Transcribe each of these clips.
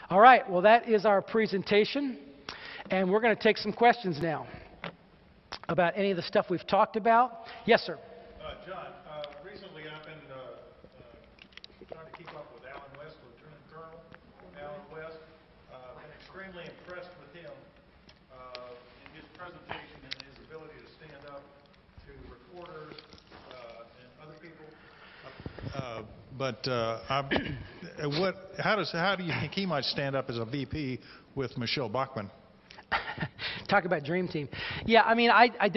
All right, well, that is our presentation, and we're going to take some questions now about any of the stuff we've talked about. Yes, sir. John, recently I've been trying to keep up with Alan West, Lieutenant Colonel Alan West. Been extremely impressed with him in his presentation and his ability to stand up to reporters and other people. How do you think he might stand up as a VP with Michelle Bachmann? Talk about dream team. Yeah, I mean, I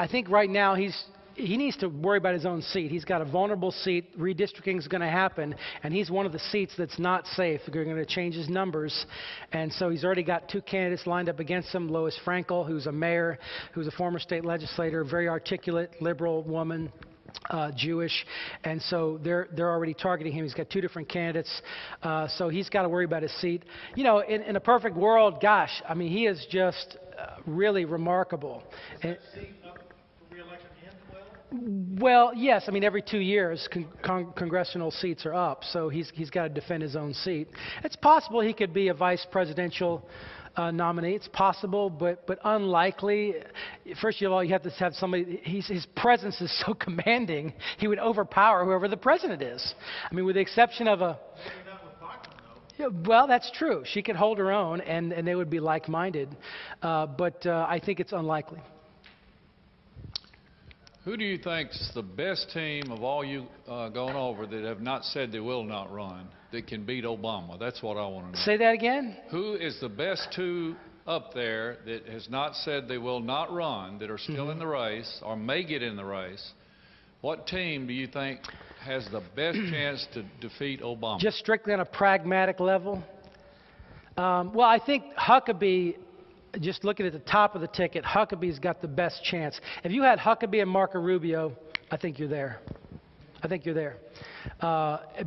think right now he needs to worry about his own seat. He's got a vulnerable seat. Redistricting is going to happen, and he's one of the seats that's not safe. They're going to change his numbers, and so he's already got two candidates lined up against him. Lois Frankel, who's a mayor, who's a former state legislator, very articulate, liberal woman. Jewish, and so they're already targeting him. He's got two different candidates, so he's got to worry about his seat. You know, in a perfect world, gosh, I mean, he is just really remarkable. Is that seat up for re-election in 12? Well, yes. I mean, every 2 years, congressional seats are up, so he's got to defend his own seat. It's possible he could be a vice presidential nominee. It's possible, but unlikely. First of all, you have to have somebody. His presence is so commanding, he would overpower whoever the president is. I mean, with the exception of a. Maybe not with Bachmann, though. Yeah, well, that's true. She could hold her own, and they would be like-minded. But I think it's unlikely. Who do you think's the best team of all you going over that have not said they will not run that can beat Obama? That's what I want to know. Say that again? Who is the best two up there that has not said they will not run, that are still in the race or may get in the race? What team do you think has the best chance to defeat Obama? Just strictly on a pragmatic level? Well, I think Huckabee. Just looking at the top of the ticket, Huckabee's got the best chance. If you had Huckabee and Marco Rubio, I think you're there. I think you're there.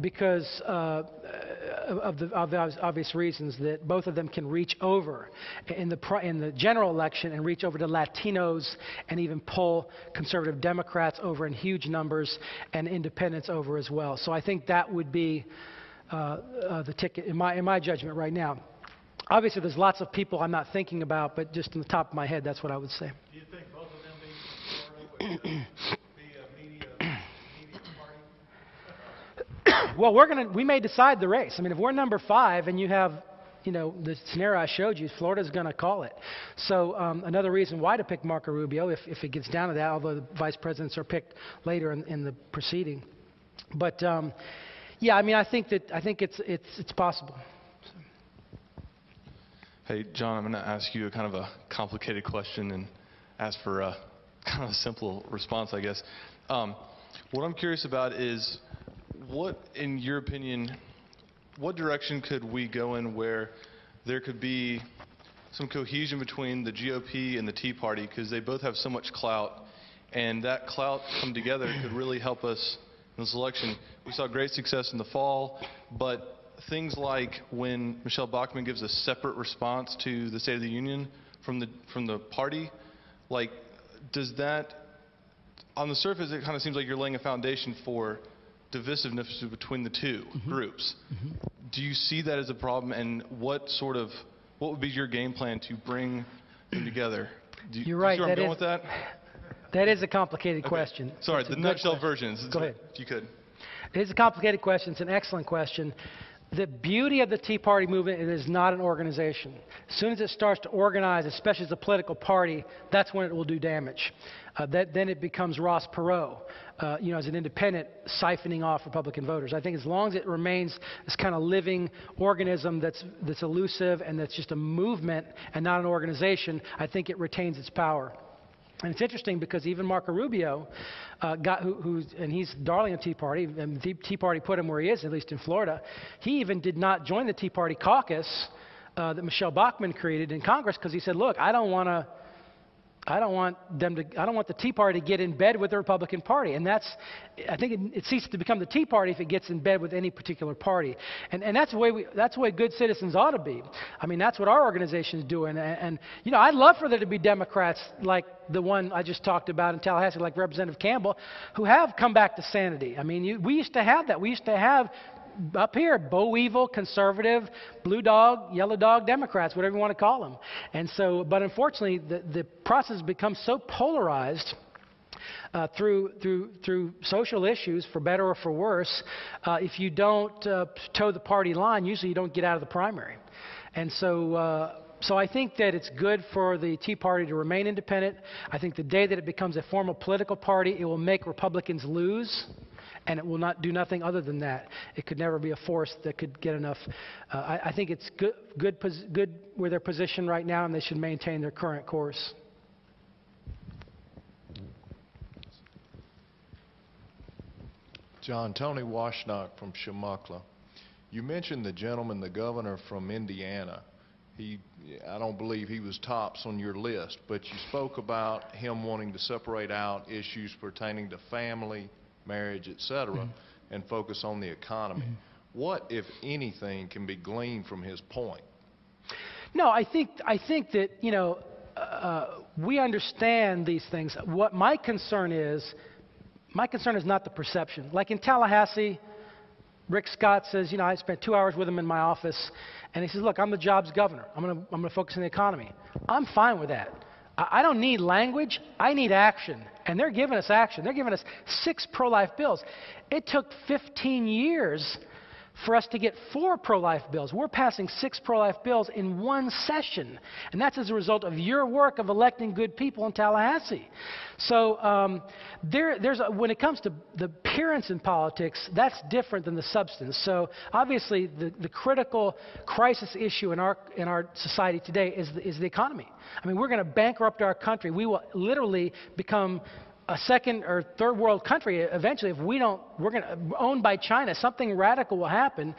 Because of the obvious reasons that both of them can reach over in the general election and reach over to Latinos and even pull conservative Democrats over in huge numbers and independents over as well. So I think that would be the ticket in my judgment right now. Obviously, there's lots of people I'm not thinking about, but just on the top of my head, that's what I would say. Do you think both of them being be a media party? Well, we may decide the race. I mean, if we're number 5 and you have, you know, the scenario I showed you, Florida's going to call it. So another reason why to pick Marco Rubio, if it gets down to that, although the vice presidents are picked later in the proceeding. But yeah, I mean, I think it's possible. Hey, John, I'm going to ask you a kind of a complicated question and ask for a kind of a simple response, I guess. What I'm curious about is what, in your opinion, what direction could we go in where there could be some cohesion between the GOP and the Tea Party, because they both have so much clout, and that clout come together could really help us in this election. We saw great success in the fall, but things like when Michelle Bachmann gives a separate response to the State of the Union from the party, like, does that, on the surface, it kind of seems like you're laying a foundation for divisiveness between the two groups. Do you see that as a problem, and what would be your game plan to bring them together? You're right. See where I'm going with that? That is a complicated question. Sorry, the nutshell version. Go ahead. If you could. It is a complicated question. It's an excellent question. The beauty of the Tea Party movement, it is not an organization. As soon as it starts to organize, especially as a political party, that's when it will do damage. Then it becomes Ross Perot, as an independent, siphoning off Republican voters. I think as long as it remains this kind of living organism that's elusive and that's just a movement and not an organization, I think it retains its power. And it's interesting because even Marco Rubio, and he's darling of Tea Party, and the Tea Party put him where he is, at least in Florida. He even did not join the Tea Party caucus that Michelle Bachmann created in Congress because he said, "Look, I don't want the Tea Party to get in bed with the Republican Party," and I think it ceases to become the Tea Party if it gets in bed with any particular party, and that's the way good citizens ought to be. I mean, that's what our organization is doing, and I'd love for there to be Democrats like the one I just talked about in Tallahassee, like Representative Campbell, who have come back to sanity. I mean, we used to have that. We used to have up here, Bo Evil, conservative, blue dog, yellow dog Democrats, whatever you want to call them. And so, but unfortunately, the process has become so polarized through social issues, for better or for worse. If you don't toe the party line, usually you don't get out of the primary. And so, so I think that it's good for the Tea Party to remain independent. I think the day that it becomes a formal political party, it will make Republicans lose, and it will not do nothing other than that. It could never be a force that could get enough. I think it's good where they're positioned right now, and they should maintain their current course. John, Tony Washnock from Chumuckla. You mentioned the gentleman, the governor from Indiana. I don't believe he was tops on your list, but you spoke about him wanting to separate out issues pertaining to family, marriage, etc., and focus on the economy. What, if anything, can be gleaned from his point? No, I think that, you know, we understand these things. What my concern is not the perception. Like in Tallahassee, Rick Scott says, you know, I spent 2 hours with him in my office, and he says, look, I'm the jobs governor. I'm gonna focus on the economy. I'm fine with that. I don't need language. I need action. And they're giving us action. They're giving us 6 pro-life bills. It took 15 years for us to get 4 pro-life bills. We're passing 6 pro-life bills in one session. And that's as a result of your work of electing good people in Tallahassee. So when it comes to the appearance in politics, that's different than the substance. So obviously the critical crisis issue in our society today is the economy. I mean, we're going to bankrupt our country. We will literally become a second or third world country eventually if we don't. We're going to owned by China. Something radical will happen.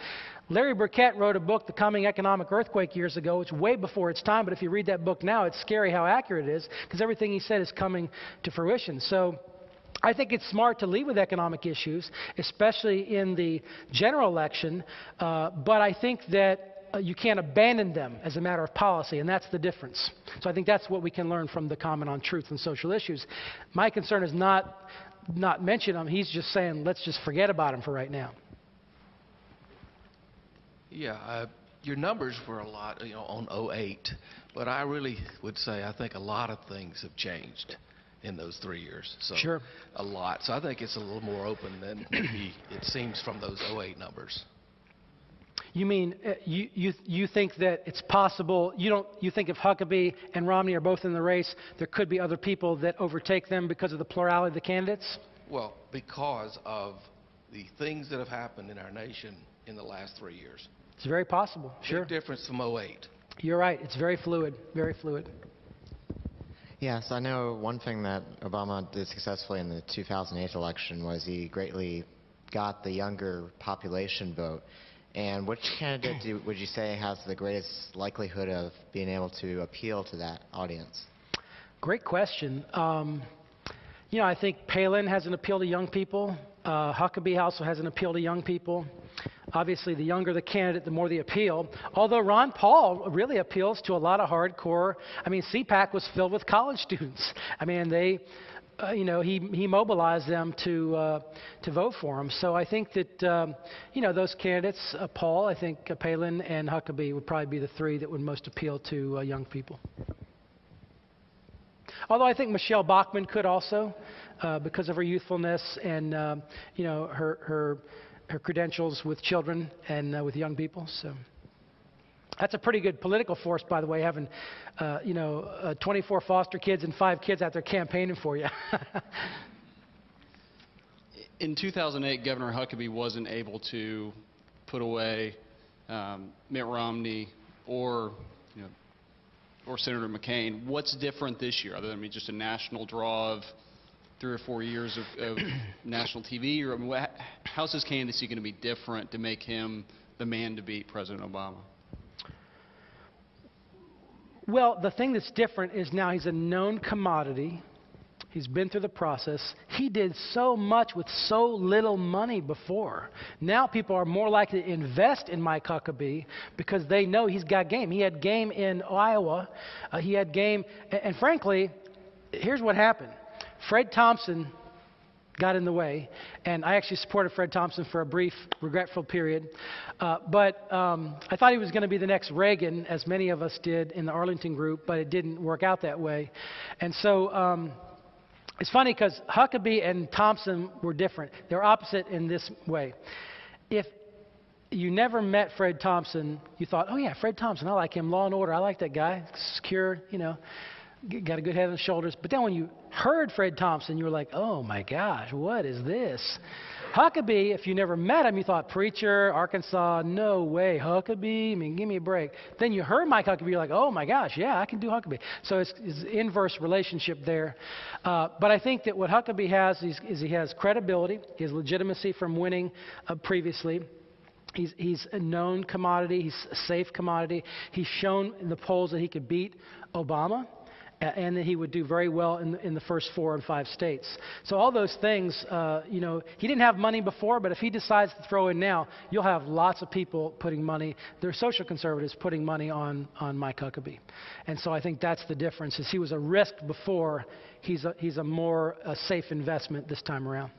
Larry Burkett wrote a book, The Coming Economic Earthquake, years ago. It's way before its time, but if you read that book now, it's scary how accurate it is, because everything he said is coming to fruition. So I think it's smart to lead with economic issues, especially in the general election, but I think that you can't abandon them as a matter of policy, and that's the difference. So I think that's what we can learn from the comment on truth and social issues. My concern is not mention them. He's just saying, let's just forget about them for right now. Yeah, your numbers were a lot, you know, on 08, but I really would say I think a lot of things have changed in those 3 years. So Sure. A lot. So I think it's a little more open than maybe it seems from those 08 numbers. You mean you think that it's possible? You think if Huckabee and Romney are both in the race, there could be other people that overtake them because of the plurality of the candidates? Well, because of the things that have happened in our nation in the last 3 years. It's very possible. Sure. Big difference from 08. You're right. It's very fluid. Very fluid. Yes, I know one thing that Obama did successfully in the 2008 election was he greatly got the younger population vote. And which candidate would you say has the greatest likelihood of being able to appeal to that audience? Great question. You know, I think Palin has an appeal to young people. Huckabee also has an appeal to young people. Obviously, the younger the candidate, the more the appeal. Although Ron Paul really appeals to a lot of hardcore. I mean, CPAC was filled with college students. I mean, they, you know, he mobilized them to vote for him. So I think that, you know, those candidates, Paul, I think Palin and Huckabee would probably be the 3 that would most appeal to young people. Although I think Michelle Bachmann could also, because of her youthfulness and, you know, her credentials with children and with young people. So that's a pretty good political force, by the way, having, you know, 24 foster kids and 5 kids out there campaigning for you. In 2008, Governor Huckabee wasn't able to put away Mitt Romney or, you know, or Senator McCain. What's different this year, other than just a national draw of 3 or 4 years of national TV? Or I mean, how's his candidacy going to be different to make him the man to beat President Obama? Well, the thing that's different is now he's a known commodity. He's been through the process. He did so much with so little money before. Now people are more likely to invest in Mike Huckabee because they know he's got game. He had game in Iowa. He had game. And frankly, here's what happened. Fred Thompson got in the way. And I actually supported Fred Thompson for a brief, regretful period. But I thought he was going to be the next Reagan, as many of us did in the Arlington group, but it didn't work out that way. And so it's funny because Huckabee and Thompson were different. They were opposite in this way. If you never met Fred Thompson, you thought, oh yeah, Fred Thompson, I like him, Law and Order, I like that guy, secure, you know, got a good head on his shoulders. But then when you heard Fred Thompson, you were like, oh my gosh, what is this? Huckabee, if you never met him, you thought, preacher, Arkansas, no way, Huckabee, I mean, give me a break. Then you heard Mike Huckabee, you're like, oh my gosh, yeah, I can do Huckabee. So it's inverse relationship there. But I think that what Huckabee has is he has credibility, he has legitimacy from winning previously. He's a known commodity. He's a safe commodity. He's shown in the polls that he could beat Obama and that he would do very well in the first 4 and 5 states. So all those things, you know, he didn't have money before, but if he decides to throw in now, you'll have lots of people putting money, they're social conservatives putting money on Mike Huckabee. And so I think that's the difference, is he was a risk before. He's a more safe investment this time around.